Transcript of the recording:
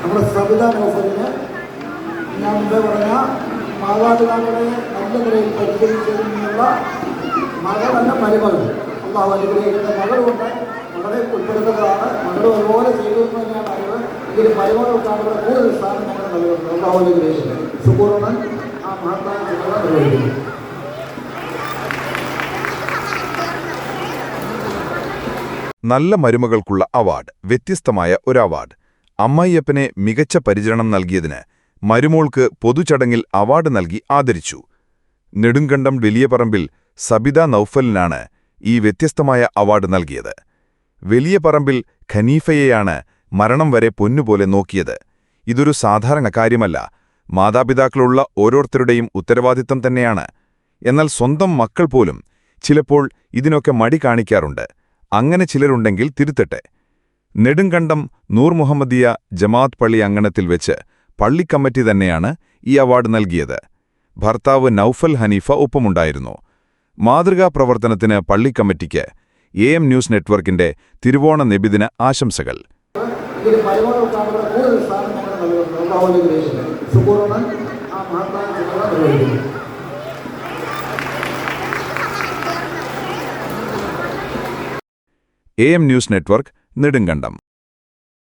നമ്മുടെ സബിത നൗഫലിന് ഞാൻ മുമ്പേ പറഞ്ഞ മാതാപിതാക്കളെ നല്ല നിലയിൽ പരിചരിച്ചതിൽ നിന്നുള്ള മകളല്ല മരുമകൾ അള്ളാഹു അനുഗ്രഹിക്കുന്ന മകളുണ്ട്. മകളെ ഉൾപ്പെടുന്നതാണ്. മകളും അതുപോലെ ചെയ്തു എന്ന് തന്നെയാണ് അറിവ്. എങ്കിലും മരുമകൾക്കാണ് ഇവിടെ കൂടുതൽ സ്ഥാനം ഞങ്ങൾ നൽകുന്നത്. അള്ളാഹു അനുഗ്രഹിക്കുന്നത് സുഖൂറൻ ആ മഹത്തായ ചുമതല നിർവഹിക്കുന്നു. നല്ല മരുമകൾക്കുള്ള അവാർഡ്. വ്യത്യസ്തമായ ഒരു അവാർഡ്. അമ്മായിയപ്പനെ മികച്ച പരിചരണം നൽകിയതിന് മരുമോൾക്ക് പൊതുചടങ്ങിൽ അവാർഡ് നൽകി ആദരിച്ചു. നെടുങ്കണ്ടം വലിയപറമ്പിൽ സബിത നൗഫലിനാണ് ഈ വ്യത്യസ്തമായ അവാർഡ് നൽകിയത്. വലിയപറമ്പിൽ ഖനീഫയെയാണ് മരണം വരെ പൊന്നുപോലെ നോക്കിയത്. ഇതൊരു സാധാരണ കാര്യമല്ല. മാതാപിതാക്കളുള്ള ഓരോരുത്തരുടെയും ഉത്തരവാദിത്തം തന്നെയാണ്. എന്നാൽ സ്വന്തം മക്കൾ പോലും ചിലപ്പോൾ ഇതിനൊക്കെ മടി കാണിക്കാറുണ്ട്. അങ്ങനെ ചിലരുണ്ടെങ്കിൽ തിരുത്തട്ടെ. നെടുങ്കണ്ടം നൂർ മുഹമ്മദിയ ജമാഅത്ത് പള്ളി അങ്കണത്തിൽ വെച്ച് പള്ളിക്കമ്മിറ്റി തന്നെയാണ് ഈ അവാർഡ് നൽകിയത്. ഭർത്താവ് നൗഫൽ ഹനീഫ ഒപ്പമുണ്ടായിരുന്നു. മാതൃകാ പ്രവർത്തനത്തിന് പള്ളിക്കമ്മിറ്റിക്ക് AM ന്യൂസ് നെറ്റ്വർക്കിന്റെ തിരുവോണ നബിദിന ആശംസകൾ. AM news network Nedumkandam.